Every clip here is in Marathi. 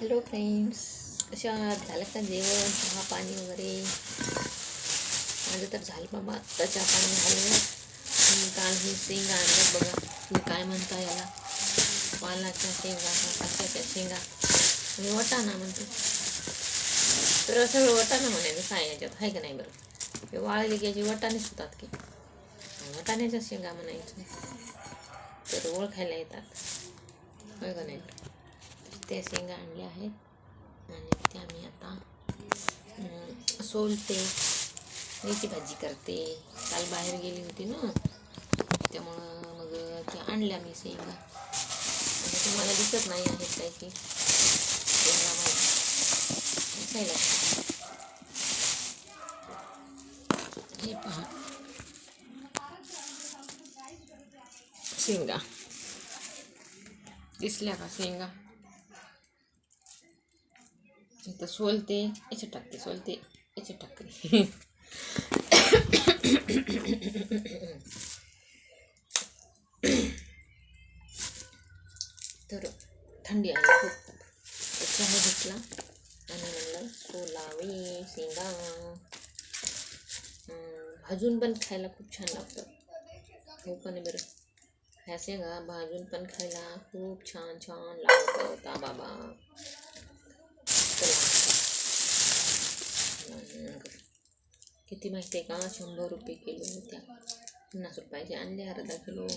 हॅलो फ्रेंड्स, कशा आहात? झालं का जेवण, चहा पाणी वगैरे? माझं तर झालं बाबा, आता चहा पाणी झालं. काल हे शेंगा आणलं बघा. तुम्ही काय म्हणता याला? वालाच्या शेंगा, कशाच्या शेंगा? मी वटाणा म्हणतो. तर सगळं वटाणा म्हणायचं काय याच्यात आहे का नाही? बरं, हे वाळले की याचे वटाणेच होतात की वटाण्याच्या शेंगा म्हणायचं, तर ओळखायला येतात होय का नाही? त्या शेंगा आणल्या आहेत आणि त्या मी आता सोलते, मेथी भाजी करते. काल बाहेर गेली होती ना, त्यामुळं मग त्या आणल्या मी शेंगा. म्हणजे तुम्हाला दिसत नाही आहेत काय की शेंगा भाजी दिसायला. हे पहा, शेंगा दिसल्या का? शेंगा इथं सोलते, याच्यात टाकते, सोलते, याच्यात टाकते. तर थंडी आहे खूप, चहा घेतला आणि म्हणलं सोलावे शेंगा. भाजून पण खायला खूप छान लागतं हो पण बरं. ह्या शेंगा भाजून पण खायला खूप छान छान लागत होता बाबा. किती माहिती आहे का? 100 रुपये किलो होत्या. 50 रुपयाचे आणले अर्धा किलो.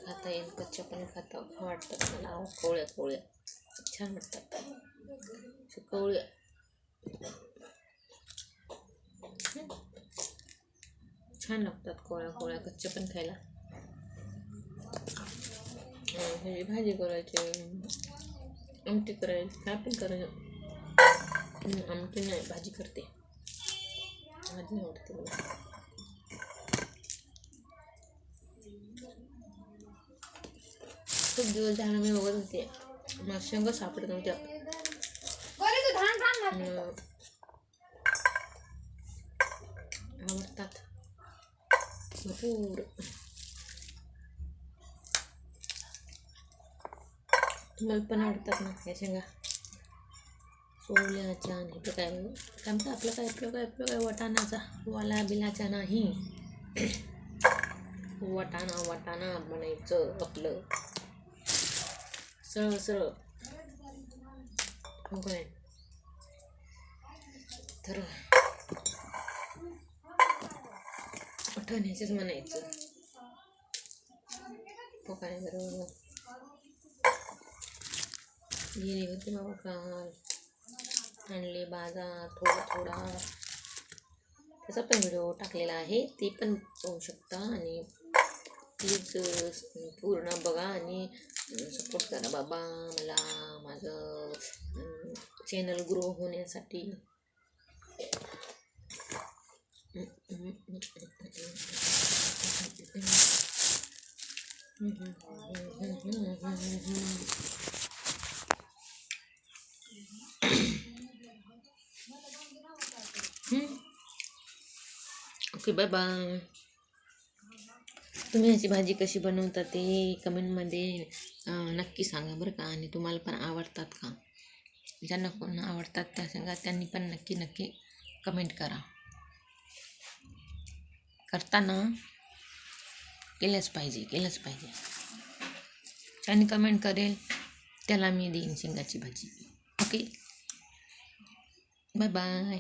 खाता येईल, कच्च्या पण खाता वाटतात मला. कवळ्या कवळ्या छान वाटतात, कवळ्या छान लागतात, कवळ्या कवळ्या कच्च्या पण खायला. ह्याची भाजी करायची, आमटी करायची, काय पण करायचं. आमटी नाही, भाजी करते. भाजी आवडते मला. खूप दिवस झाला मी बघत होते, मला शेंगा सापडत नव्हत्या. आवडतात भरपूर. तुम्हाला पण आवडतात ना या शेंगा? सोल्या छान. हे काय म्हणतं आपलं काय वटाणाचा वाला बिलाचा नाही. वाटाणा म्हणायचं आपलं, सरळ सरळ हो काय? तर वटाण्याचंच म्हणायचं हो काय? बरोबर. गेली होती बाबा काल, आणले बाजार थोडा. त्याचा पण व्हिडिओ टाकलेला आहे, ते पण पाहू शकता. आणि प्लीज पूर्ण बघा आणि सपोर्ट करा बाबा मला, माझं चॅनल ग्रो होण्यासाठी. Okay, bye bye. तुम्ही ह्याची भाजी कशी बनवता ते कमेंटमध्ये नक्की सांगा बरं का. आणि तुम्हाला पण आवडतात का? ज्यांना कोणा आवडतात त्या सांगा, त्यांनी पण नक्की कमेंट करा. करताना केलंच पाहिजे. ज्यांनी कमेंट करेल त्याला मी देईन शेंगाची भाजी. Okay, bye bye.